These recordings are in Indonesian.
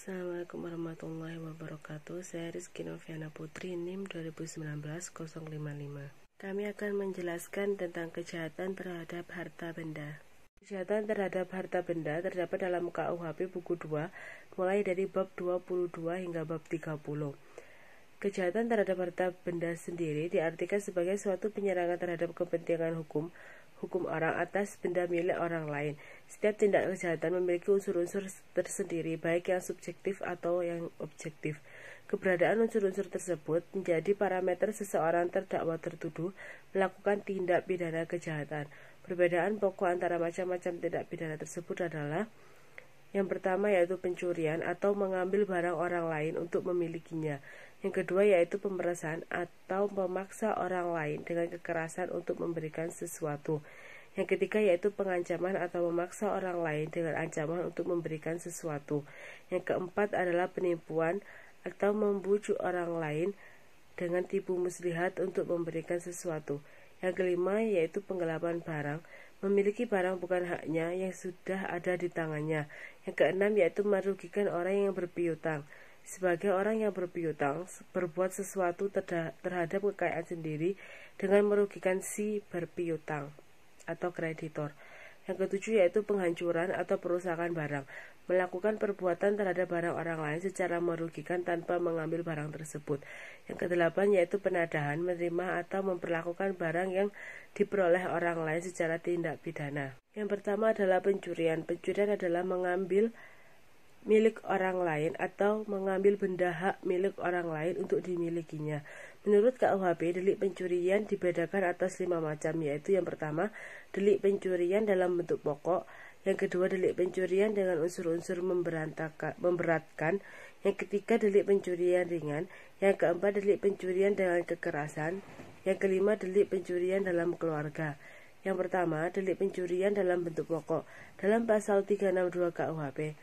Assalamualaikum warahmatullahi wabarakatuh. Saya Rizky Noviana Putri, NIM 2019-055. Kami akan menjelaskan tentang kejahatan terhadap harta benda. Kejahatan terhadap harta benda terdapat dalam KUHP buku 2, mulai dari bab 22 hingga bab 30. Kejahatan terhadap harta benda sendiri diartikan sebagai suatu penyerangan terhadap kepentingan hukum orang atas benda milik orang lain. Setiap tindak kejahatan memiliki unsur-unsur tersendiri, baik yang subjektif atau yang objektif. Keberadaan unsur-unsur tersebut menjadi parameter seseorang terdakwa tertuduh melakukan tindak pidana kejahatan. Perbedaan pokok antara macam-macam tindak pidana tersebut adalah: yang pertama yaitu pencurian atau mengambil barang orang lain untuk memilikinya. Yang kedua yaitu pemerasan atau memaksa orang lain dengan kekerasan untuk memberikan sesuatu. Yang ketiga yaitu pengancaman atau memaksa orang lain dengan ancaman untuk memberikan sesuatu. Yang keempat adalah penipuan atau membujuk orang lain dengan tipu muslihat untuk memberikan sesuatu. Yang kelima yaitu penggelapan barang, memiliki barang bukan haknya yang sudah ada di tangannya. Yang keenam yaitu merugikan orang yang berpiutang. Sebagai orang yang berpiutang, berbuat sesuatu terhadap kekayaan sendiri dengan merugikan si berpiutang atau kreditor. Yang ketujuh yaitu penghancuran atau perusakan barang, melakukan perbuatan terhadap barang orang lain secara merugikan tanpa mengambil barang tersebut. Yang kedelapan yaitu penadahan, menerima atau memperlakukan barang yang diperoleh orang lain secara tindak pidana. Yang pertama adalah pencurian. Pencurian adalah mengambil milik orang lain atau mengambil benda hak milik orang lain untuk dimilikinya. Menurut KUHP, delik pencurian dibedakan atas 5 macam, yaitu yang pertama, delik pencurian dalam bentuk pokok. Yang kedua, delik pencurian dengan unsur-unsur memberatkan. Yang ketiga, delik pencurian ringan. Yang keempat, delik pencurian dengan kekerasan. Yang kelima, delik pencurian dalam keluarga. Yang pertama, delik pencurian dalam bentuk pokok. Dalam pasal 362 KUHP,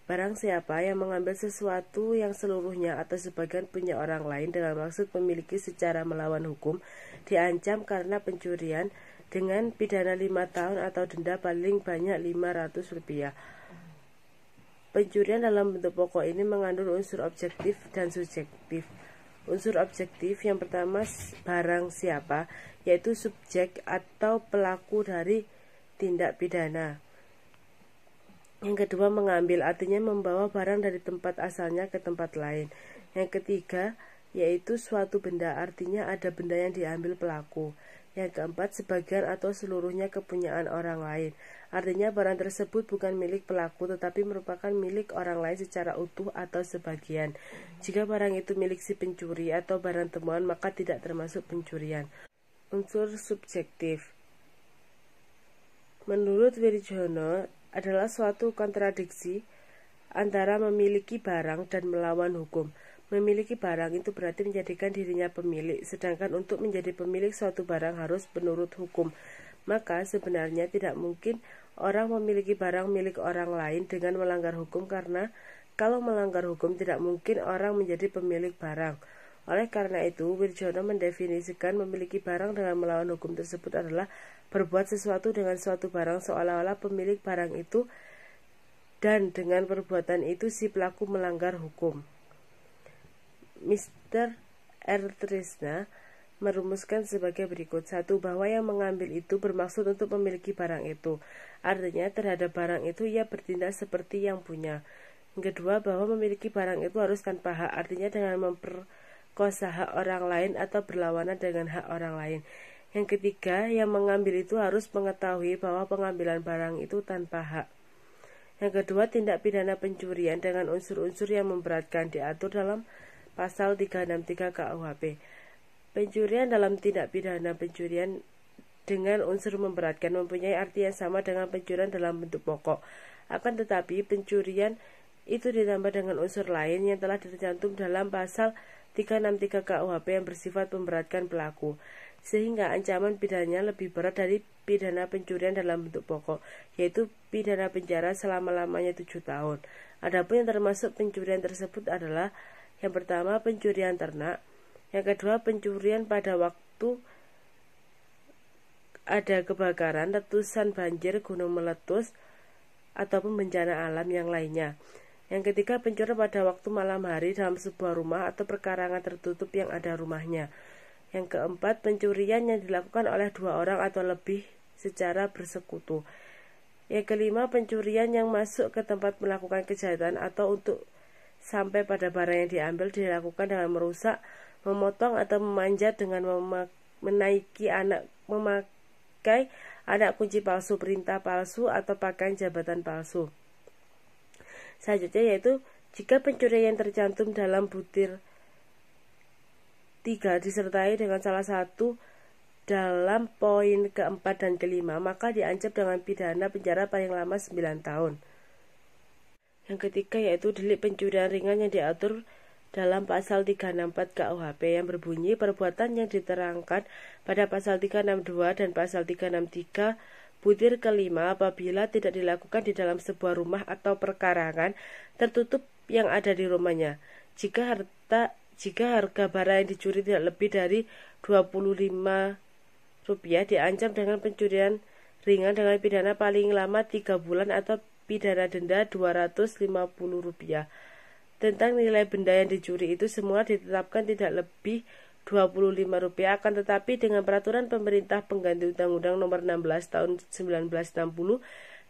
barang siapa yang mengambil sesuatu yang seluruhnya atau sebagian punya orang lain dengan maksud memiliki secara melawan hukum, diancam karena pencurian dengan pidana 5 tahun atau denda paling banyak Rp500. Pencurian dalam bentuk pokok ini mengandung unsur objektif dan subjektif. Unsur objektif yang pertama barang siapa, yaitu subjek atau pelaku dari tindak pidana. Yang kedua mengambil, artinya membawa barang dari tempat asalnya ke tempat lain. Yang ketiga yaitu suatu benda, artinya ada benda yang diambil pelaku. Yang keempat sebagian atau seluruhnya kepunyaan orang lain, artinya barang tersebut bukan milik pelaku tetapi merupakan milik orang lain secara utuh atau sebagian. Jika barang itu milik si pencuri atau barang temuan maka tidak termasuk pencurian. Unsur subjektif menurut Wirjono adalah suatu kontradiksi antara memiliki barang dan melawan hukum. Memiliki barang itu berarti menjadikan dirinya pemilik, sedangkan untuk menjadi pemilik suatu barang harus menurut hukum. Maka sebenarnya tidak mungkin orang memiliki barang milik orang lain dengan melanggar hukum, karena kalau melanggar hukum tidak mungkin orang menjadi pemilik barang. Oleh karena itu, Wirjono mendefinisikan memiliki barang dengan melawan hukum tersebut adalah berbuat sesuatu dengan suatu barang seolah-olah pemilik barang itu, dan dengan perbuatan itu si pelaku melanggar hukum. Mr. R. Trisna merumuskan sebagai berikut. 1. Bahwa yang mengambil itu bermaksud untuk memiliki barang itu, artinya terhadap barang itu ia bertindak seperti yang punya. Yang kedua, bahwa memiliki barang itu harus tanpa hak, artinya dengan memperkosa hak orang lain atau berlawanan dengan hak orang lain. Yang ketiga, yang mengambil itu harus mengetahui bahwa pengambilan barang itu tanpa hak. Yang kedua, tindak pidana pencurian dengan unsur-unsur yang memberatkan diatur dalam pasal 363 KUHP. Pencurian dalam tindak pidana pencurian dengan unsur memberatkan mempunyai arti yang sama dengan pencurian dalam bentuk pokok. Akan tetapi, pencurian itu ditambah dengan unsur lain yang telah tercantum dalam pasal 363 KUHP yang bersifat memberatkan pelaku, sehingga ancaman pidananya lebih berat dari pidana pencurian dalam bentuk pokok, yaitu pidana penjara selama-lamanya 7 tahun. Adapun yang termasuk pencurian tersebut adalah: yang pertama pencurian ternak, yang kedua pencurian pada waktu ada kebakaran, letusan, banjir, gunung meletus, ataupun bencana alam yang lainnya. Yang ketiga, pencurian pada waktu malam hari dalam sebuah rumah atau perkarangan tertutup yang ada rumahnya. Yang keempat, pencurian yang dilakukan oleh 2 orang atau lebih secara bersekutu. Yang kelima, pencurian yang masuk ke tempat melakukan kejahatan atau untuk sampai pada barang yang diambil dilakukan dengan merusak, memotong atau memanjat dengan memakai anak kunci palsu, perintah palsu, atau pakaian jabatan palsu. Selanjutnya yaitu jika pencurian yang tercantum dalam butir 3 disertai dengan salah satu dalam poin keempat dan kelima, maka diancam dengan pidana penjara paling lama 9 tahun. Yang ketiga yaitu delik pencurian ringan yang diatur dalam pasal 364 KUHP yang berbunyi perbuatan yang diterangkan pada pasal 362 dan pasal 363 butir kelima apabila tidak dilakukan di dalam sebuah rumah atau perkarangan tertutup yang ada di rumahnya. Jika harga barang yang dicuri tidak lebih dari Rp25, diancam dengan pencurian ringan dengan pidana paling lama 3 bulan atau pidana denda Rp250. Tentang nilai benda yang dicuri itu semua ditetapkan tidak lebih Rp25, akan tetapi dengan peraturan pemerintah pengganti Undang-Undang Nomor 16 Tahun 1960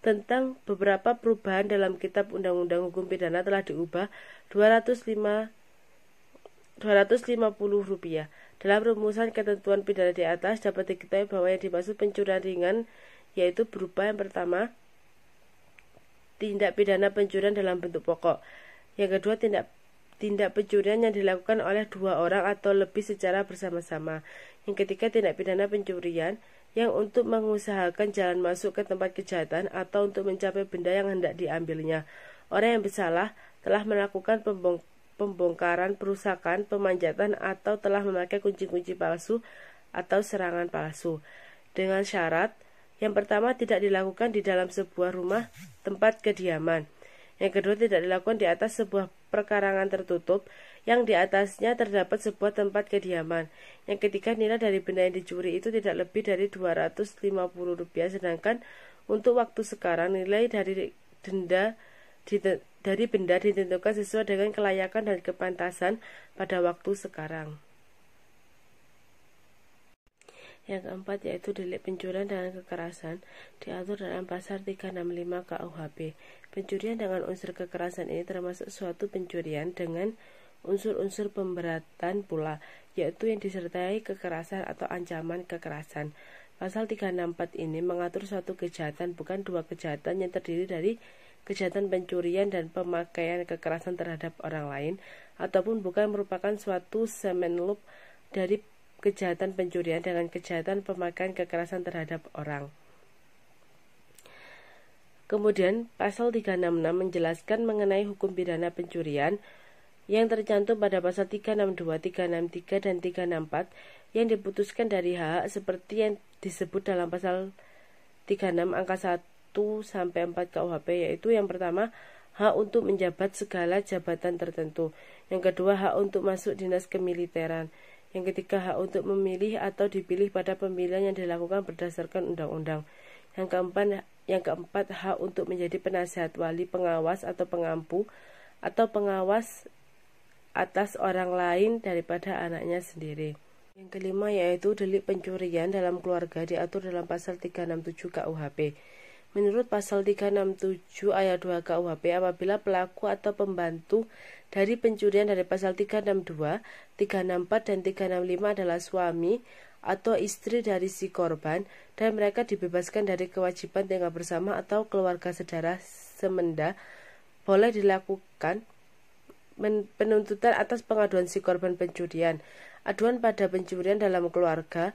tentang beberapa perubahan dalam Kitab Undang-Undang Hukum Pidana telah diubah Rp250. Dalam rumusan ketentuan pidana di atas dapat diketahui bahwa yang dimaksud pencurian ringan yaitu berupa yang pertama, tindak pidana pencurian dalam bentuk pokok. Yang kedua, tindak pencurian yang dilakukan oleh 2 orang atau lebih secara bersama-sama. Yang ketiga, tindak pidana pencurian yang untuk mengusahakan jalan masuk ke tempat kejahatan atau untuk mencapai benda yang hendak diambilnya. Orang yang bersalah telah melakukan pembongkaran, perusakan, pemanjatan atau telah memakai kunci-kunci palsu atau serangan palsu. Dengan syarat, yang pertama tidak dilakukan di dalam sebuah rumah tempat kediaman. Yang kedua, tidak dilakukan di atas sebuah perkarangan tertutup yang di atasnya terdapat sebuah tempat kediaman. Yang ketiga, nilai dari benda yang dicuri itu tidak lebih dari Rp250, sedangkan untuk waktu sekarang nilai dari benda ditentukan sesuai dengan kelayakan dan kepantasan pada waktu sekarang. Yang keempat yaitu delik pencurian dengan kekerasan diatur dalam pasal 365 KUHP. Pencurian dengan unsur kekerasan ini termasuk suatu pencurian dengan unsur-unsur pemberatan pula, yaitu yang disertai kekerasan atau ancaman kekerasan. Pasal 364 ini mengatur suatu kejahatan, bukan 2 kejahatan yang terdiri dari kejahatan pencurian dan pemakaian kekerasan terhadap orang lain, ataupun bukan merupakan suatu semenluk dari kejahatan pencurian dengan kejahatan pemakaian kekerasan terhadap orang. Kemudian, pasal 366 menjelaskan mengenai hukum pidana pencurian yang tercantum pada pasal 362, 363, dan 364 yang diputuskan dari hak seperti yang disebut dalam pasal 36 angka 1 sampai 4 KUHP, yaitu yang pertama, hak untuk menjabat segala jabatan tertentu. Yang kedua, hak untuk masuk dinas kemiliteran. Yang ketiga, hak untuk memilih atau dipilih pada pemilihan yang dilakukan berdasarkan undang-undang. Yang keempat, hak untuk menjadi penasihat wali, pengawas atau pengampu atau pengawas atas orang lain daripada anaknya sendiri. Yang kelima yaitu delik pencurian dalam keluarga diatur dalam pasal 367 KUHP. Menurut pasal 367 ayat 2 KUHP, apabila pelaku atau pembantu dari pencurian dari pasal 362, 364, dan 365 adalah suami atau istri dari si korban dan mereka dibebaskan dari kewajiban tinggal bersama atau keluarga saudara semenda, boleh dilakukan penuntutan atas pengaduan si korban pencurian. Aduan pada pencurian dalam keluarga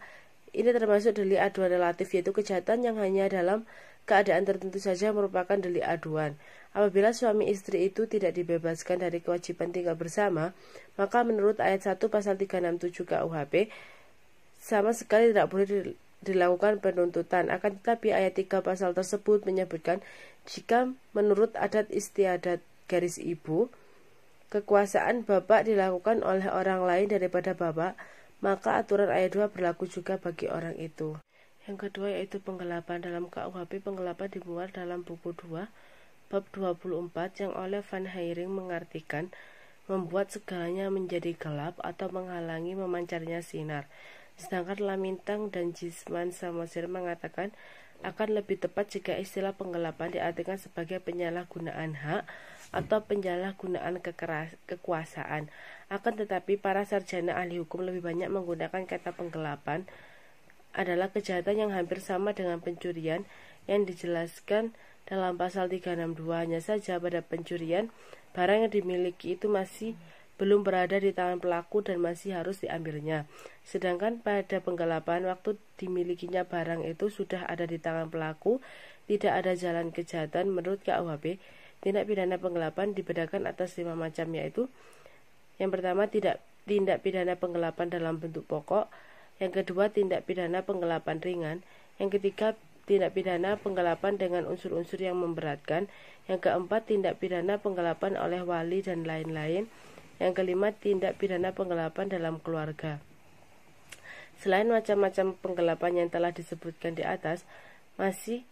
ini termasuk delik aduan relatif, yaitu kejahatan yang hanya dalam keadaan tertentu saja merupakan delik aduan. Apabila suami istri itu tidak dibebaskan dari kewajiban tinggal bersama, maka menurut ayat 1 pasal 367 KUHP sama sekali tidak boleh dilakukan penuntutan. Akan tetapi ayat 3 pasal tersebut menyebutkan jika menurut adat istiadat garis ibu, kekuasaan bapak dilakukan oleh orang lain daripada bapak, maka aturan ayat 2 berlaku juga bagi orang itu. Yang kedua yaitu penggelapan. Dalam KUHP penggelapan dimuat dalam buku 2 bab 24 yang oleh Van Heyring mengartikan membuat segalanya menjadi gelap atau menghalangi memancarnya sinar. Sedangkan Lamintang dan Jisman Samosir mengatakan akan lebih tepat jika istilah penggelapan diartikan sebagai penyalahgunaan hak atau penyalahgunaan kekuasaan. Akan tetapi para sarjana ahli hukum lebih banyak menggunakan kata penggelapan adalah kejahatan yang hampir sama dengan pencurian yang dijelaskan dalam pasal 362. Hanya saja pada pencurian, barang yang dimiliki itu masih belum berada di tangan pelaku dan masih harus diambilnya. Sedangkan pada penggelapan, waktu dimilikinya barang itu sudah ada di tangan pelaku, tidak ada jalan kejahatan. Menurut KUHP, tindak pidana penggelapan dibedakan atas 5 macam, yaitu yang pertama, tindak pidana penggelapan dalam bentuk pokok. Yang kedua, tindak pidana penggelapan ringan. Yang ketiga, tindak pidana penggelapan dengan unsur-unsur yang memberatkan. Yang keempat, tindak pidana penggelapan oleh wali dan lain-lain. Yang kelima, tindak pidana penggelapan dalam keluarga. Selain macam-macam penggelapan yang telah disebutkan di atas, masih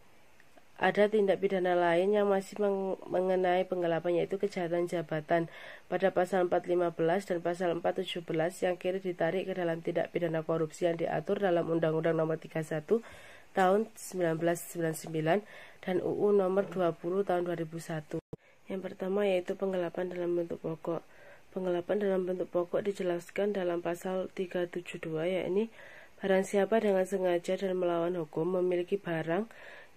ada tindak pidana lain yang masih mengenai penggelapan, yaitu kejahatan jabatan pada pasal 415 dan pasal 417 yang kini ditarik ke dalam tindak pidana korupsi yang diatur dalam Undang-Undang Nomor 31 tahun 1999 dan UU Nomor 20 tahun 2001. Yang pertama yaitu penggelapan dalam bentuk pokok. Penggelapan dalam bentuk pokok dijelaskan dalam pasal 372, yakni barang siapa dengan sengaja dan melawan hukum memiliki barang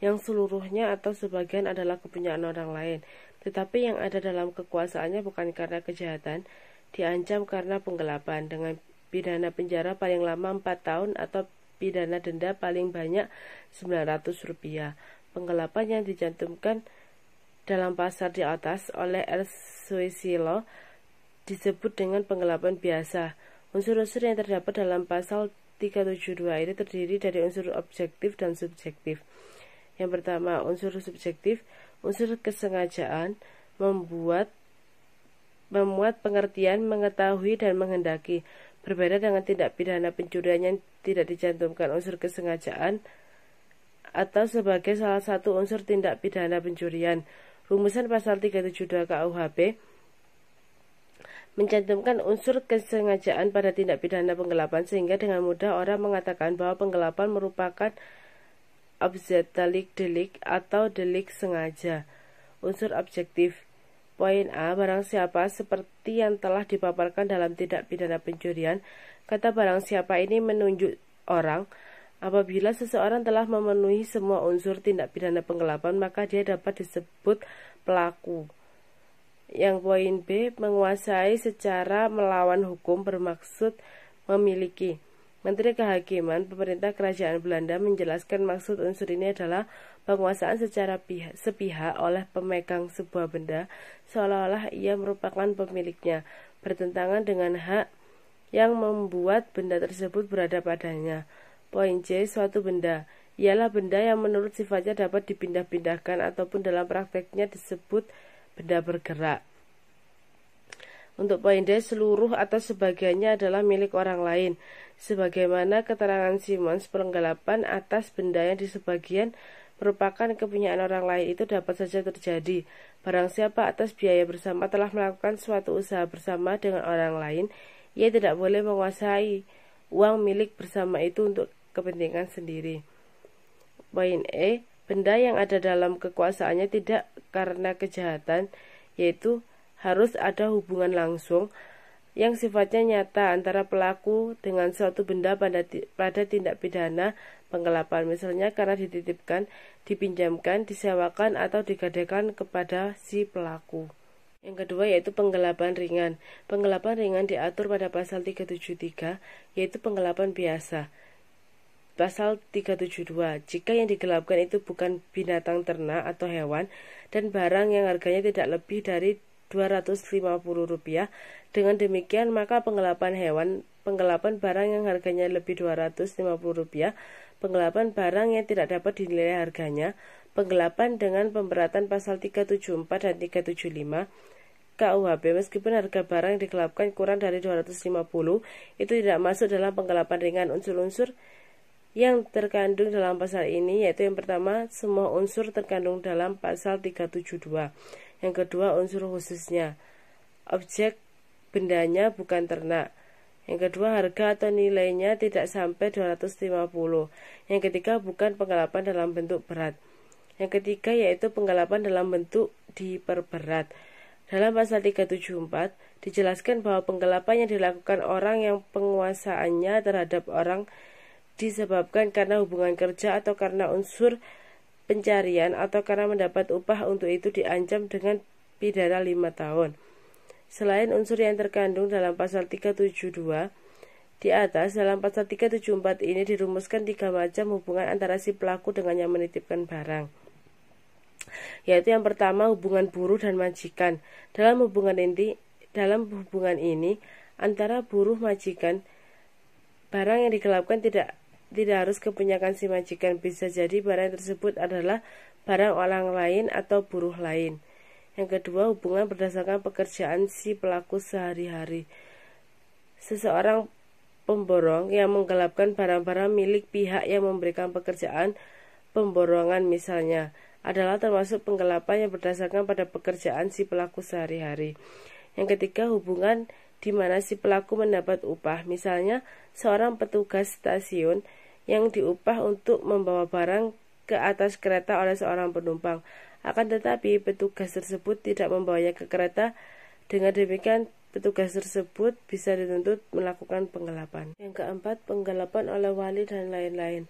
yang seluruhnya atau sebagian adalah kepunyaan orang lain, tetapi yang ada dalam kekuasaannya bukan karena kejahatan, diancam karena penggelapan dengan pidana penjara paling lama 4 tahun atau pidana denda paling banyak Rp900. Penggelapan yang dicantumkan dalam pasal di atas oleh R. Susilo disebut dengan penggelapan biasa. Unsur-unsur yang terdapat dalam pasal 372 ini terdiri dari unsur objektif dan subjektif. Yang pertama, unsur subjektif, unsur kesengajaan, memuat pengertian, mengetahui, dan menghendaki. Berbeda dengan tindak pidana pencurian yang tidak dicantumkan unsur kesengajaan atau sebagai salah satu unsur tindak pidana pencurian. Rumusan pasal 372 KUHP mencantumkan unsur kesengajaan pada tindak pidana penggelapan, sehingga dengan mudah orang mengatakan bahwa penggelapan merupakan objek delik atau delik sengaja. Unsur objektif. Poin A, barang siapa seperti yang telah dipaparkan dalam tindak pidana pencurian. Kata barang siapa ini menunjuk orang. Apabila seseorang telah memenuhi semua unsur tindak pidana penggelapan, maka dia dapat disebut pelaku. Yang poin B, menguasai secara melawan hukum bermaksud memiliki. Menteri Kehakiman Pemerintah Kerajaan Belanda menjelaskan maksud unsur ini adalah penguasaan secara sepihak oleh pemegang sebuah benda seolah-olah ia merupakan pemiliknya, bertentangan dengan hak yang membuat benda tersebut berada padanya. Poin C, suatu benda ialah benda yang menurut sifatnya dapat dipindah-pindahkan ataupun dalam prakteknya disebut benda bergerak. Untuk poin D, seluruh atau sebagiannya adalah milik orang lain. Sebagaimana keterangan Simons, penggelapan atas benda yang di sebagian merupakan kepunyaan orang lain itu dapat saja terjadi. Barang siapa atas biaya bersama telah melakukan suatu usaha bersama dengan orang lain, ia tidak boleh menguasai uang milik bersama itu untuk kepentingan sendiri. Poin E, benda yang ada dalam kekuasaannya tidak karena kejahatan, yaitu harus ada hubungan langsung yang sifatnya nyata antara pelaku dengan suatu benda pada tindak pidana penggelapan, misalnya karena dititipkan, dipinjamkan, disewakan, atau digadaikan kepada si pelaku. Yang kedua yaitu penggelapan ringan. Penggelapan ringan diatur pada pasal 373, yaitu penggelapan biasa. Pasal 372, jika yang digelapkan itu bukan binatang ternak atau hewan dan barang yang harganya tidak lebih dari Rp250. Dengan demikian, maka penggelapan barang yang harganya lebih Rp250, penggelapan barang yang tidak dapat dinilai harganya, penggelapan dengan pemberatan pasal 374 dan 375 KUHP, meskipun harga barang yang digelapkan kurang dari 250, itu tidak masuk dalam penggelapan ringan. Unsur-unsur yang terkandung dalam pasal ini, yaitu yang pertama, semua unsur terkandung dalam pasal 372. Yang kedua, unsur khususnya. Objek bendanya bukan ternak. Yang kedua, harga atau nilainya tidak sampai 250. Yang ketiga, bukan penggelapan dalam bentuk berat. Yang ketiga, yaitu penggelapan dalam bentuk diperberat. Dalam pasal 374 dijelaskan bahwa penggelapan yang dilakukan orang yang penguasaannya terhadap orang disebabkan karena hubungan kerja atau karena unsur pencarian atau karena mendapat upah untuk itu diancam dengan pidana 5 tahun. Selain unsur yang terkandung dalam pasal 372 di atas, dalam pasal 374 ini dirumuskan 3 macam hubungan antara si pelaku dengan yang menitipkan barang. Yaitu yang pertama, hubungan buruh dan majikan. Dalam hubungan ini antara buruh majikan, barang yang digelapkan tidak harus kepunyaan si majikan. Bisa jadi barang tersebut adalah barang orang lain atau buruh lain. Yang kedua, hubungan berdasarkan pekerjaan si pelaku sehari-hari. Seseorang pemborong yang menggelapkan barang-barang milik pihak yang memberikan pekerjaan pemborongan misalnya adalah termasuk penggelapan yang berdasarkan pada pekerjaan si pelaku sehari-hari. Yang ketiga, hubungan di mana si pelaku mendapat upah, misalnya seorang petugas stasiun yang diupah untuk membawa barang ke atas kereta oleh seorang penumpang. Akan tetapi petugas tersebut tidak membawanya ke kereta. Dengan demikian petugas tersebut bisa dituntut melakukan penggelapan. Yang keempat, penggelapan oleh wali dan lain-lain.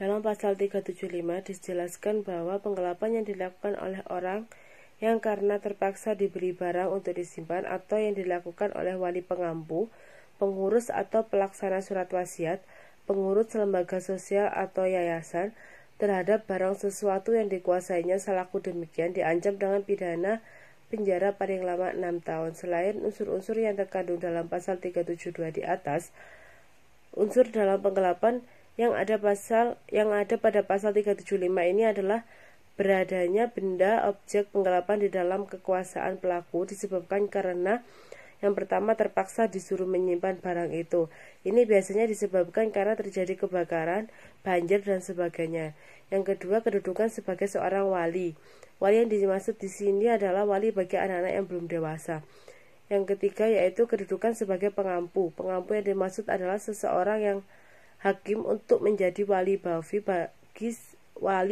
Dalam pasal 375 dijelaskan bahwa penggelapan yang dilakukan oleh orang yang karena terpaksa diberi barang untuk disimpan atau yang dilakukan oleh wali pengampu, pengurus atau pelaksana surat wasiat, pengurus lembaga sosial atau yayasan terhadap barang sesuatu yang dikuasainya selaku demikian diancam dengan pidana penjara paling lama 6 tahun. Selain unsur-unsur yang terkandung dalam pasal 372 di atas, unsur dalam penggelapan yang ada pada pasal 375 ini adalah beradanya benda objek penggelapan di dalam kekuasaan pelaku disebabkan karena yang pertama, terpaksa disuruh menyimpan barang itu. Ini biasanya disebabkan karena terjadi kebakaran, banjir, dan sebagainya. Yang kedua, kedudukan sebagai seorang wali. Wali yang dimaksud di sini adalah wali bagi anak-anak yang belum dewasa. Yang ketiga, yaitu kedudukan sebagai pengampu. Pengampu yang dimaksud adalah seseorang yang hakim untuk menjadi wali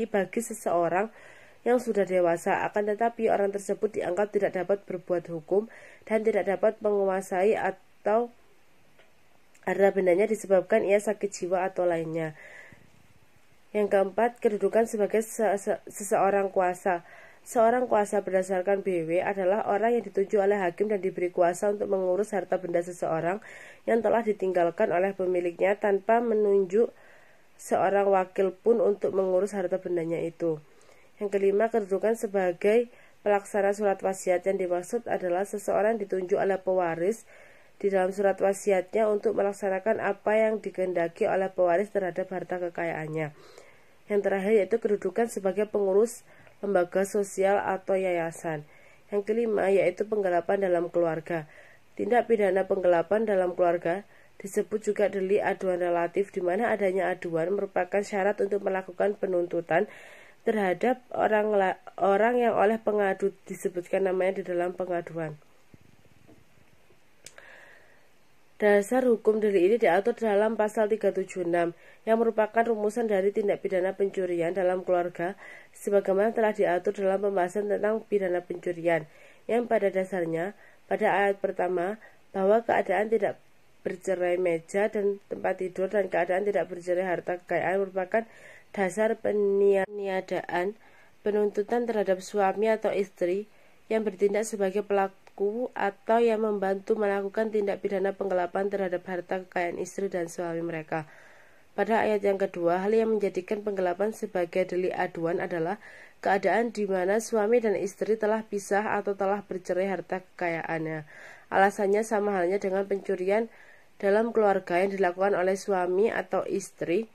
bagi seseorang yang sudah dewasa, akan tetapi orang tersebut dianggap tidak dapat berbuat hukum dan tidak dapat menguasai atau harta bendanya disebabkan ia sakit jiwa atau lainnya. Yang keempat, kedudukan sebagai seseorang kuasa. Seorang kuasa berdasarkan BW adalah orang yang ditunjuk oleh hakim dan diberi kuasa untuk mengurus harta benda seseorang yang telah ditinggalkan oleh pemiliknya tanpa menunjuk seorang wakil pun untuk mengurus harta bendanya itu. Yang kelima, kedudukan sebagai pelaksana surat wasiat. Yang dimaksud adalah seseorang ditunjuk oleh pewaris di dalam surat wasiatnya untuk melaksanakan apa yang dikehendaki oleh pewaris terhadap harta kekayaannya. Yang terakhir yaitu kedudukan sebagai pengurus lembaga sosial atau yayasan. Yang kelima yaitu penggelapan dalam keluarga. Tindak pidana penggelapan dalam keluarga disebut juga delik aduan relatif, di mana adanya aduan merupakan syarat untuk melakukan penuntutan terhadap orang yang oleh pengadu disebutkan namanya di dalam pengaduan. Dasar hukum delik ini diatur dalam pasal 376 yang merupakan rumusan dari tindak pidana pencurian dalam keluarga sebagaimana telah diatur dalam pembahasan tentang pidana pencurian, yang pada dasarnya pada ayat pertama bahwa keadaan tidak bercerai meja dan tempat tidur dan keadaan tidak bercerai harta kekayaan merupakan dasar peniadaan penuntutan terhadap suami atau istri yang bertindak sebagai pelaku atau yang membantu melakukan tindak pidana penggelapan terhadap harta kekayaan istri dan suami mereka. Pada ayat yang kedua, hal yang menjadikan penggelapan sebagai delik aduan adalah keadaan di mana suami dan istri telah pisah atau telah bercerai harta kekayaannya. Alasannya sama halnya dengan pencurian dalam keluarga yang dilakukan oleh suami atau istri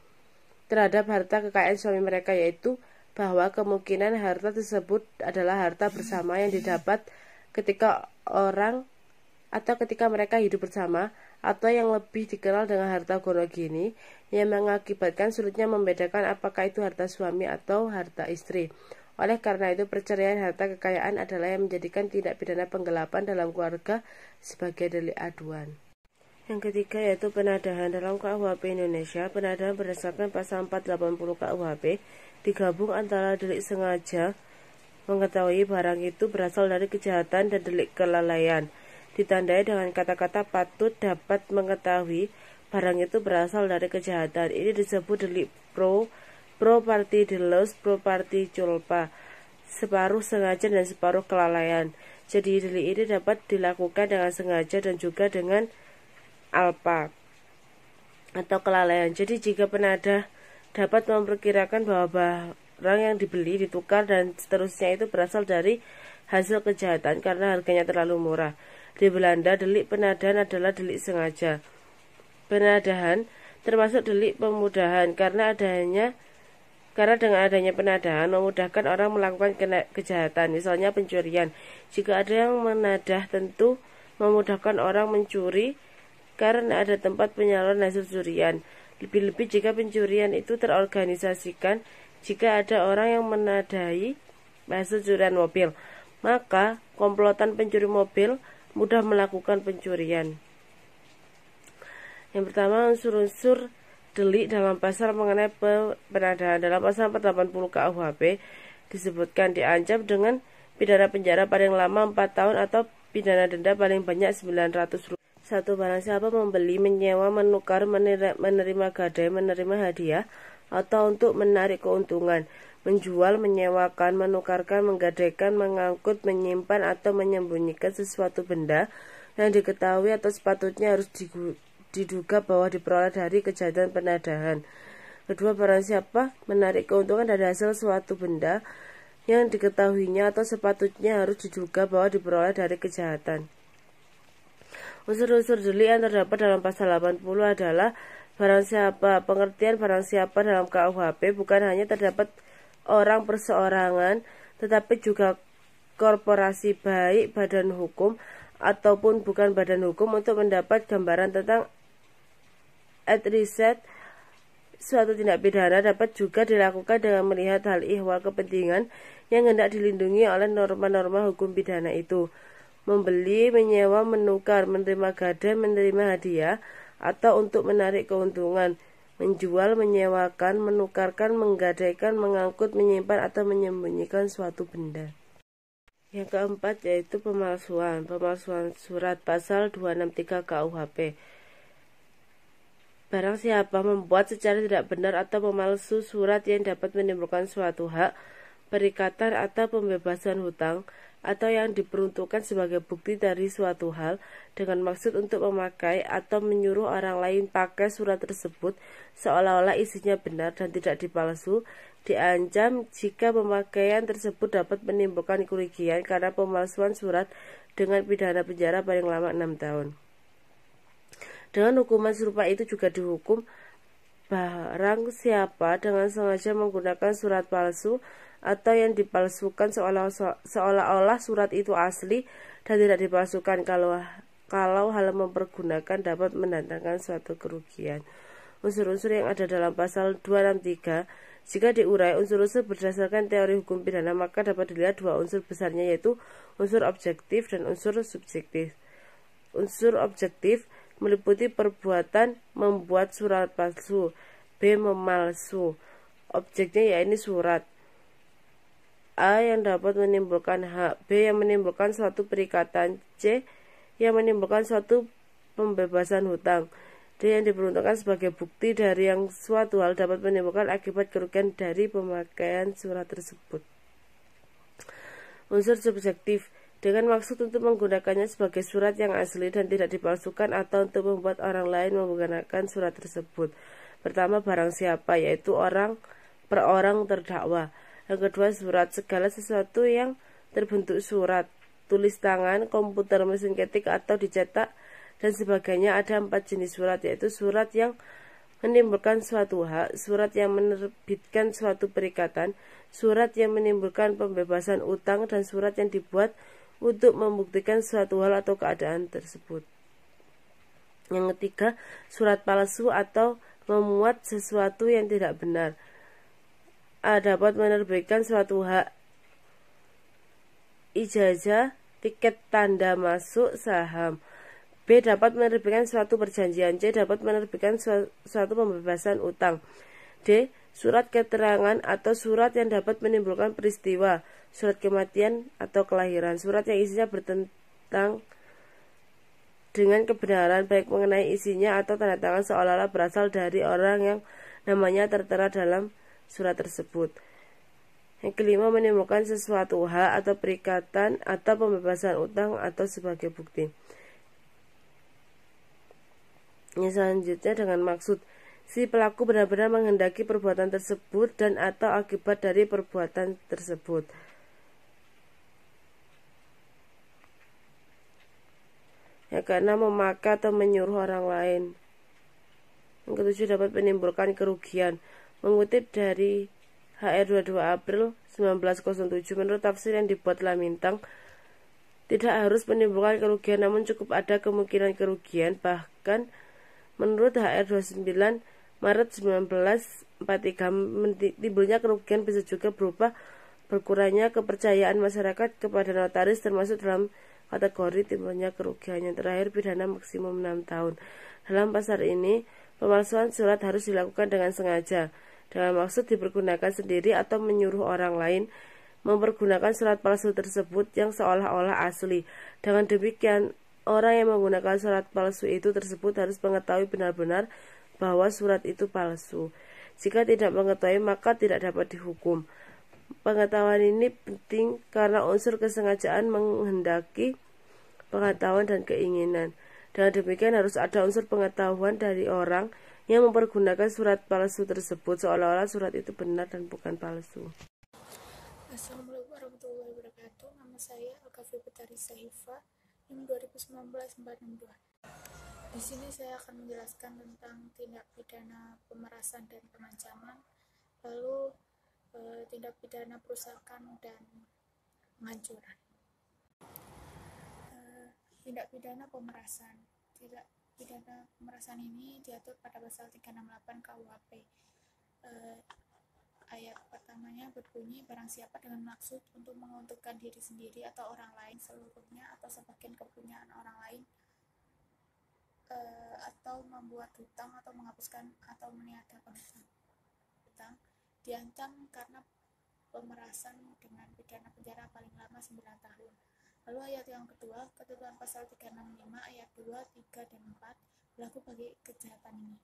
terhadap harta kekayaan suami mereka, yaitu bahwa kemungkinan harta tersebut adalah harta bersama yang didapat ketika orang atau ketika mereka hidup bersama, atau yang lebih dikenal dengan harta gonogini, yang mengakibatkan sulitnya membedakan apakah itu harta suami atau harta istri. Oleh karena itu, perceraian harta kekayaan adalah yang menjadikan tindak pidana penggelapan dalam keluarga sebagai delik aduan. Yang ketiga yaitu penadahan. Dalam KUHP Indonesia, penadahan berdasarkan pasal 480 KUHP digabung antara delik sengaja mengetahui barang itu berasal dari kejahatan dan delik kelalaian. Ditandai dengan kata-kata patut dapat mengetahui barang itu berasal dari kejahatan. Ini disebut delik pro parti delos, pro parti culpa, separuh sengaja dan separuh kelalaian. Jadi delik ini dapat dilakukan dengan sengaja dan juga dengan alpa atau kelalaian. Jadi jika penadah dapat memperkirakan bahwa barang yang dibeli, ditukar, dan seterusnya itu berasal dari hasil kejahatan karena harganya terlalu murah. Di Belanda, delik penadahan adalah delik sengaja. Penadahan termasuk delik pemudahan karena dengan adanya penadahan memudahkan orang melakukan kejahatan, misalnya pencurian. Jika ada yang menadah, tentu memudahkan orang mencuri karena ada tempat penyaluran hasil curian. Lebih-lebih jika pencurian itu terorganisasikan. Jika ada orang yang menadahi hasil curian mobil, maka komplotan pencuri mobil mudah melakukan pencurian. Yang pertama, unsur-unsur delik dalam pasal mengenai penadahan. Dalam pasal 480 KUHP disebutkan diancam dengan pidana penjara paling lama 4 tahun atau pidana denda paling banyak Rp900. 1. Barang siapa membeli, menyewa, menukar, menerima gadai, menerima hadiah, atau untuk menarik keuntungan, menjual, menyewakan, menukarkan, menggadaikan, mengangkut, menyimpan, atau menyembunyikan sesuatu benda yang diketahui atau sepatutnya harus diduga bahwa diperoleh dari kejahatan penadahan. Kedua, barang siapa menarik keuntungan dari hasil suatu benda yang diketahuinya atau sepatutnya harus diduga bahwa diperoleh dari kejahatan. Unsur-unsur delik yang terdapat dalam pasal 80 adalah barang siapa. Pengertian barang siapa dalam KUHP bukan hanya terdapat orang perseorangan, tetapi juga korporasi, baik badan hukum ataupun bukan badan hukum, untuk mendapat gambaran tentang riset suatu tindak pidana dapat juga dilakukan dengan melihat hal ihwal kepentingan yang hendak dilindungi oleh norma-norma hukum pidana itu. Membeli, menyewa, menukar, menerima gadai, menerima hadiah, atau untuk menarik keuntungan, menjual, menyewakan, menukarkan, menggadaikan, mengangkut, menyimpan, atau menyembunyikan suatu benda. Yang keempat yaitu pemalsuan. Pemalsuan surat pasal 263 KUHP. Barang siapa membuat secara tidak benar atau memalsu surat yang dapat menimbulkan suatu hak, perikatan atau pembebasan hutang, atau yang diperuntukkan sebagai bukti dari suatu hal dengan maksud untuk memakai atau menyuruh orang lain pakai surat tersebut seolah-olah isinya benar dan tidak dipalsu, diancam jika pemakaian tersebut dapat menimbulkan kerugian karena pemalsuan surat dengan pidana penjara paling lama 6 tahun. Dengan hukuman serupa itu juga dihukum barang siapa dengan sengaja menggunakan surat palsu atau yang dipalsukan seolah-olah surat itu asli dan tidak dipalsukan kalau hal mempergunakan dapat mendatangkan suatu kerugian. Unsur-unsur yang ada dalam pasal 263, jika diurai unsur-unsur berdasarkan teori hukum pidana, maka dapat dilihat dua unsur besarnya, yaitu unsur objektif dan unsur subjektif. Unsur objektif meliputi perbuatan membuat surat palsu, B. Memalsu. Objeknya yaitu surat. A. Yang dapat menimbulkan hak, B. Yang menimbulkan suatu perikatan, C. Yang menimbulkan suatu pembebasan hutang, D. Yang diperuntukkan sebagai bukti dari yang suatu hal dapat menimbulkan akibat kerugian dari pemakaian surat tersebut. Unsur subjektif dengan maksud untuk menggunakannya sebagai surat yang asli dan tidak dipalsukan atau untuk membuat orang lain menggunakan surat tersebut. Pertama, barang siapa, yaitu orang per orang terdakwa. Yang kedua, surat, segala sesuatu yang terbentuk surat, tulis tangan, komputer, mesin ketik, atau dicetak, dan sebagainya. Ada 4 jenis surat, yaitu surat yang menimbulkan suatu hak, surat yang menerbitkan suatu perikatan, surat yang menimbulkan pembebasan utang, dan surat yang dibuat untuk membuktikan suatu hal atau keadaan tersebut. Yang ketiga, surat palsu atau memuat sesuatu yang tidak benar. A. Dapat menerbitkan suatu hak, ijazah, tiket tanda masuk, saham. B. Dapat menerbitkan suatu perjanjian. C. Dapat menerbitkan suatu pembebasan utang. D. Surat keterangan atau surat yang dapat menimbulkan peristiwa, surat kematian atau kelahiran. Surat yang isinya bertentang dengan kebenaran baik mengenai isinya atau tanda tangan seolah-olah berasal dari orang yang namanya tertera dalam surat tersebut. Yang kelima, menimbulkan sesuatu hak atau perikatan atau pembebasan utang atau sebagai bukti. Yang selanjutnya dengan maksud si pelaku benar-benar menghendaki perbuatan tersebut dan atau akibat dari perbuatan tersebut. Yang keenam, memakai atau menyuruh orang lain. Yang ketujuh, dapat menimbulkan kerugian. Mengutip dari HR 22 April 1907, menurut tafsir yang dibuat Lamintang, tidak harus menimbulkan kerugian, namun cukup ada kemungkinan kerugian. Bahkan menurut HR 29 Maret 1943, timbulnya kerugian bisa juga berupa berkurangnya kepercayaan masyarakat kepada notaris, termasuk dalam kategori timbulnya kerugian. Yang terakhir, pidana maksimum 6 tahun. Dalam pasal ini, pemalsuan surat harus dilakukan dengan sengaja, dengan maksud dipergunakan sendiri atau menyuruh orang lain mempergunakan surat palsu tersebut yang seolah-olah asli. Dengan demikian, orang yang menggunakan surat palsu itu tersebut harus mengetahui benar-benar bahwa surat itu palsu. Jika tidak mengetahui, maka tidak dapat dihukum. Pengetahuan ini penting karena unsur kesengajaan menghendaki pengetahuan dan keinginan. Dengan demikian harus ada unsur pengetahuan dari orang yang mempergunakan surat palsu tersebut seolah-olah surat itu benar dan bukan palsu. Assalamualaikum warahmatullahi wabarakatuh. Nama saya Al-Kafi Betari Sahifa, NIM 2019-462. Di sini saya akan menjelaskan tentang tindak pidana pemerasan dan pengancaman, lalu tindak pidana perusakan dan penghancuran. Tindak pidana pemerasan. Tindak pidana pemerasan ini diatur pada pasal 368 KUHP. Ayat pertamanya berbunyi, barang siapa dengan maksud untuk menguntungkan diri sendiri atau orang lain seluruhnya atau sebagian kepunyaan orang lain, atau membuat hutang atau menghapuskan atau meniadakan hutang, diancam karena pemerasan dengan pidana penjara paling lama 9 tahun. Lalu ayat yang kedua, ketentuan pasal 365 ayat 2, 3, dan 4 berlaku bagi kejahatan ini.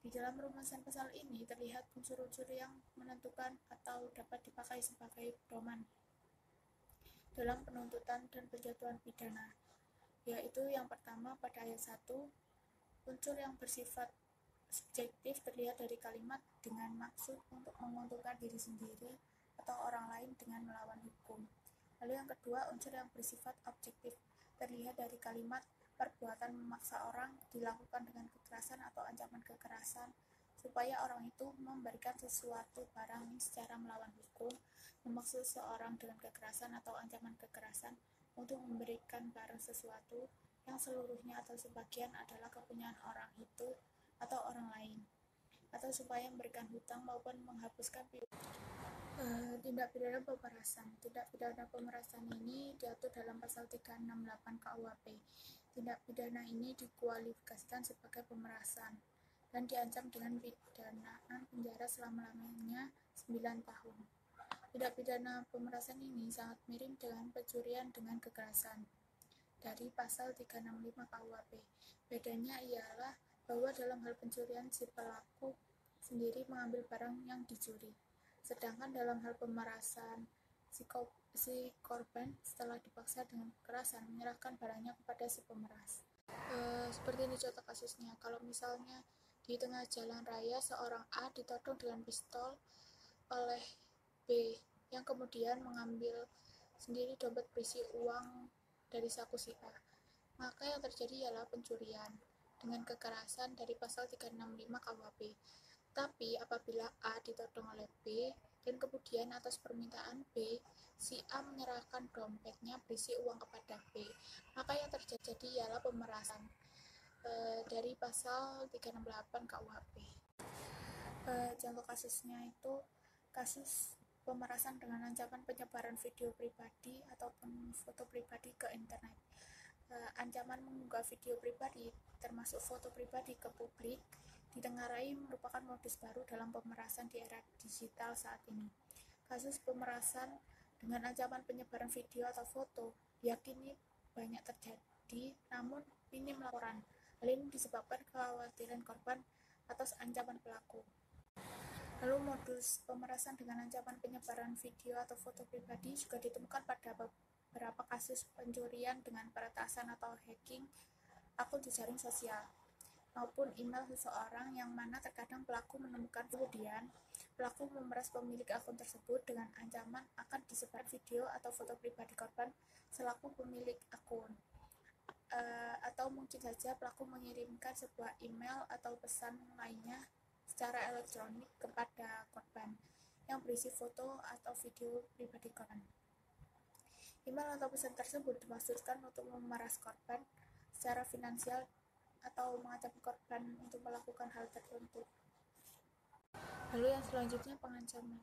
Di dalam rumusan pasal ini terlihat unsur-unsur yang menentukan atau dapat dipakai sebagai pedoman dalam penuntutan dan penjatuhan pidana, yaitu yang pertama pada ayat 1, unsur yang bersifat subjektif terlihat dari kalimat dengan maksud untuk menguntungkan diri sendiri atau orang lain dengan melawan hukum. Lalu yang kedua, unsur yang bersifat objektif terlihat dari kalimat perbuatan memaksa orang dilakukan dengan kekerasan atau ancaman kekerasan supaya orang itu memberikan sesuatu barang secara melawan hukum, memaksa seseorang dengan kekerasan atau ancaman kekerasan untuk memberikan barang sesuatu yang seluruhnya atau sebagian adalah kepunyaan orang itu atau orang lain, atau supaya memberikan hutang maupun menghapuskan tindak pidana pemerasan. Tindak pidana pemerasan ini diatur dalam pasal 368 KUHP. Tindak pidana ini dikualifikasikan sebagai pemerasan dan diancam dengan pidanaan penjara selama-lamanya 9 tahun. Tindak pidana pemerasan ini sangat mirip dengan pencurian dengan kekerasan dari pasal 365 KUHP. Bedanya ialah bahwa dalam hal pencurian si pelaku sendiri mengambil barang yang dicuri, sedangkan dalam hal pemerasan si korban setelah dipaksa dengan kekerasan menyerahkan barangnya kepada si pemeras. Seperti ini contoh kasusnya, kalau misalnya di tengah jalan raya seorang A ditodong dengan pistol oleh B yang kemudian mengambil sendiri dompet berisi uang dari saku si A, maka yang terjadi ialah pencurian dengan kekerasan dari pasal 365 KUHP. Tapi apabila A ditodong oleh B Dan kemudian atas permintaan B, si A menyerahkan dompetnya berisi uang kepada B. Maka yang terjadi ialah pemerasan dari pasal 368 KUHP. Contoh kasusnya itu kasus pemerasan dengan ancaman penyebaran video pribadi ataupun foto pribadi ke internet. Ancaman mengunggah video pribadi termasuk foto pribadi ke publik ditengarai merupakan modus baru dalam pemerasan di era digital saat ini. Kasus pemerasan dengan ancaman penyebaran video atau foto diyakini banyak terjadi, namun minim laporan. Hal ini disebabkan kekhawatiran korban atas ancaman pelaku. Lalu modus pemerasan dengan ancaman penyebaran video atau foto pribadi juga ditemukan pada beberapa kasus pencurian dengan peretasan atau hacking akun jejaring sosial maupun email seseorang, yang mana terkadang pelaku menemukan kemudian pelaku memeras pemilik akun tersebut dengan ancaman akan disebar video atau foto pribadi korban selaku pemilik akun. Atau mungkin saja pelaku mengirimkan sebuah email atau pesan lainnya secara elektronik kepada korban yang berisi foto atau video pribadi korban. Email atau pesan tersebut dimaksudkan untuk memeras korban secara finansial atau mengancam korban untuk melakukan hal tertentu. Lalu yang selanjutnya, pengancaman.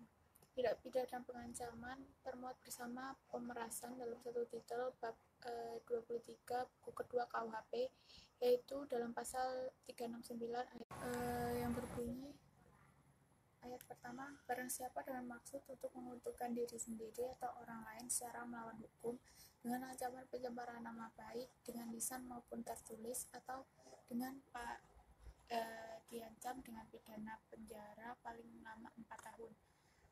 Tindak pidana pengancaman termuat bersama pemerasan dalam satu titel bab 23 buku kedua KUHP, yaitu dalam pasal 369 yang berbunyi ayat pertama, barang siapa dengan maksud untuk menguntungkan diri sendiri atau orang lain secara melawan hukum dengan ancaman pencemaran nama baik dengan lisan maupun tertulis atau dengan diancam dengan pidana penjara paling lama 4 tahun.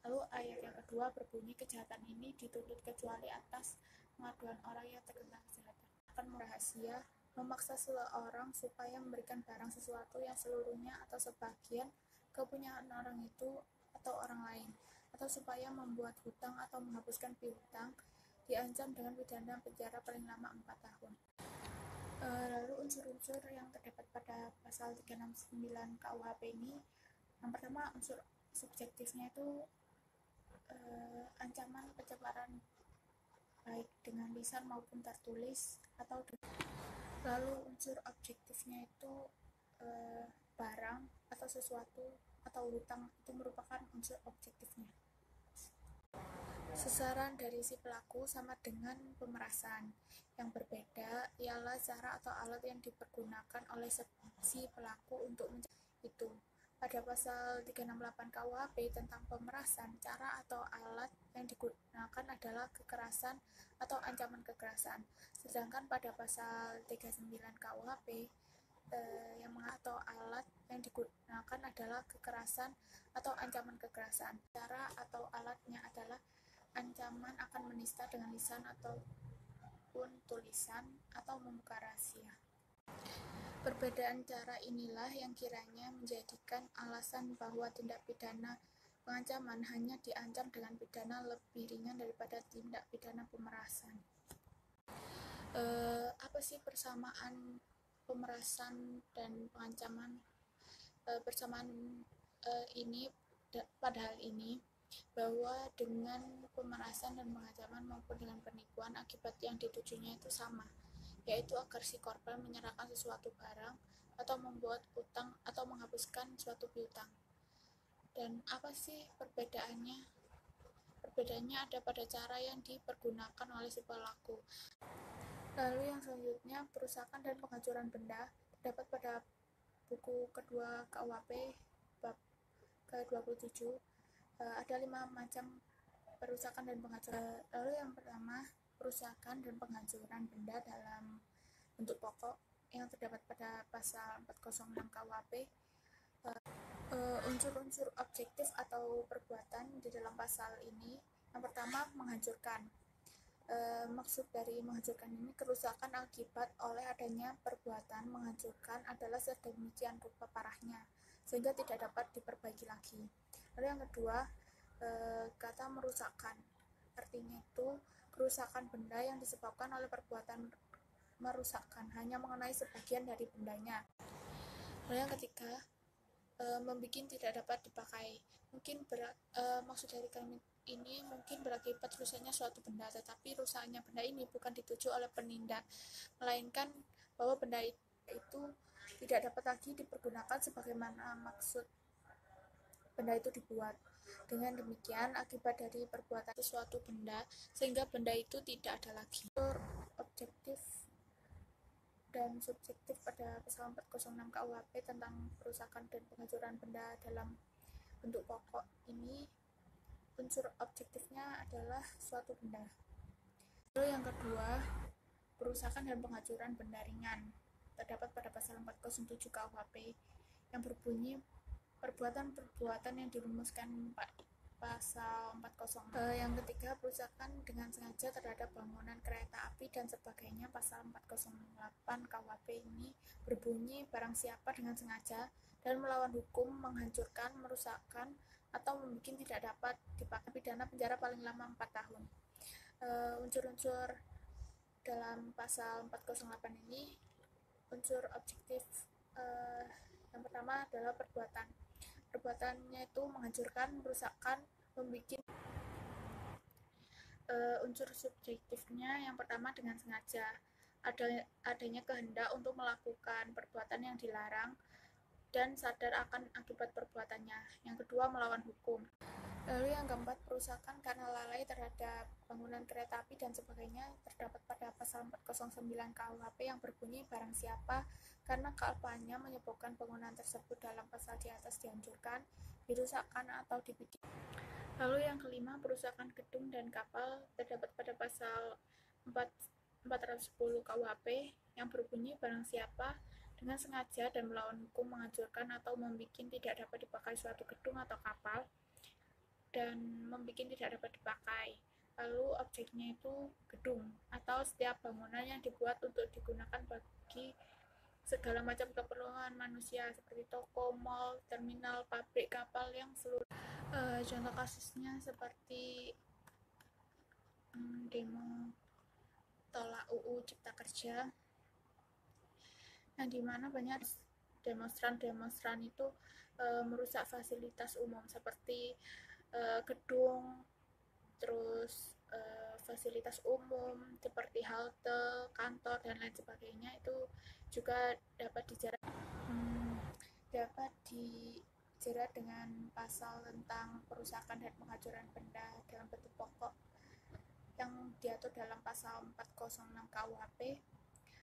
Lalu ayat yang kedua berbunyi, kejahatan ini dituntut kecuali atas pengaduan orang yang terkena kejahatan akan merahasia, memaksa seseorang supaya memberikan barang sesuatu yang seluruhnya atau sebagian kepunyaan orang itu atau orang lain, atau supaya membuat hutang atau menghapuskan piutang, diancam dengan pidana penjara paling lama 4 tahun. Lalu unsur-unsur yang terdapat pada pasal 369 KUHP ini, yang pertama unsur subjektifnya itu ancaman pencemaran baik dengan lisan maupun tertulis atau lalu unsur objektifnya itu barang atau sesuatu atau hutang itu merupakan unsur objektifnya. Sasaran dari si pelaku sama dengan pemerasan. Yang berbeda ialah cara atau alat yang dipergunakan oleh si pelaku untuk mencari itu. Pada pasal 368 KUHP tentang pemerasan, cara atau alat yang digunakan adalah kekerasan atau ancaman kekerasan. Sedangkan pada pasal 39 KUHP yang atau alat yang digunakan adalah kekerasan atau ancaman kekerasan. Cara atau alatnya adalah ancaman akan menista dengan lisan ataupun tulisan atau membuka rahasia. Perbedaan cara inilah yang kiranya menjadikan alasan bahwa tindak pidana pengancaman hanya diancam dengan pidana lebih ringan daripada tindak pidana pemerasan. Apa sih persamaan pemerasan dan pengancaman? Persamaan ini pada hal ini bahwa dengan pemerasan dan pengancaman maupun dengan penipuan, akibat yang ditujunya itu sama, yaitu agar si korban menyerahkan sesuatu barang atau membuat utang atau menghapuskan suatu piutang. Dan apa sih perbedaannya? Perbedaannya ada pada cara yang dipergunakan oleh si pelaku. Lalu yang selanjutnya, perusakan dan penghancuran benda terdapat pada buku kedua KUHP bab ke-27. Ada 5 macam perusakan dan penghancuran. Lalu yang pertama, perusakan dan penghancuran benda dalam bentuk pokok yang terdapat pada pasal 406 KUHP. Unsur-unsur objektif atau perbuatan di dalam pasal ini, yang pertama, menghancurkan. Maksud dari menghancurkan ini, kerusakan akibat oleh adanya perbuatan menghancurkan adalah sedemikian rupa parahnya sehingga tidak dapat diperbaiki lagi. Lalu yang kedua, kata merusakkan, artinya itu kerusakan benda yang disebabkan oleh perbuatan merusakkan hanya mengenai sebagian dari bendanya. Lalu yang ketiga, membuat tidak dapat dipakai. Mungkin maksud dari kalimat ini mungkin berakibat rusaknya suatu benda, tetapi rusaknya benda ini bukan dituju oleh penindak, melainkan bahwa benda itu tidak dapat lagi dipergunakan sebagaimana maksud benda itu dibuat. Dengan demikian, akibat dari perbuatan suatu benda sehingga benda itu tidak ada lagi. Objektif dan subjektif pada pasal 406 KUHP tentang perusakan dan penghancuran benda dalam bentuk pokok ini, unsur objektifnya adalah suatu benda. Lalu yang kedua, perusakan dan penghancuran benda ringan terdapat pada pasal 407 KUHP yang berbunyi perbuatan-perbuatan yang dirumuskan pasal 406. Yang ketiga, perusakan dengan sengaja terhadap bangunan kereta api dan sebagainya. Pasal 408 KUHP ini berbunyi barang siapa dengan sengaja dan melawan hukum menghancurkan, merusakkan, atau membuat tidak dapat dipakai pidana penjara paling lama 4 tahun. Unsur-unsur dalam pasal 408 ini, unsur objektif yang pertama adalah perbuatannya itu menghancurkan, merusakkan, membuat. Unsur subjektifnya yang pertama dengan sengaja, adanya kehendak untuk melakukan perbuatan yang dilarang dan sadar akan akibat perbuatannya. Yang kedua, melawan hukum. Lalu yang keempat, perusakan karena lalai terhadap bangunan kereta api dan sebagainya terdapat pada pasal 409 KUHP yang berbunyi barang siapa karena kealpaannya menyebabkan bangunan tersebut dalam pasal di atas dihancurkan, dirusakkan, atau dibikin. Lalu yang kelima, perusakan gedung dan kapal terdapat pada pasal 410 KUHP yang berbunyi barang siapa dengan sengaja dan melawan hukum menghancurkan atau membuat tidak dapat dipakai suatu gedung atau kapal dan membuat tidak dapat dipakai. Lalu objeknya itu gedung atau setiap bangunan yang dibuat untuk digunakan bagi segala macam keperluan manusia seperti toko, mal, terminal, pabrik, kapal yang seluruh. Contoh kasusnya seperti demo tolak UU Cipta Kerja, yang dimana banyak demonstran itu merusak fasilitas umum seperti gedung, terus fasilitas umum seperti halte, kantor, dan lain sebagainya. Itu juga dapat dijerat dengan pasal tentang perusakan dan penghancuran benda dalam bentuk pokok yang diatur dalam pasal 406 KUHP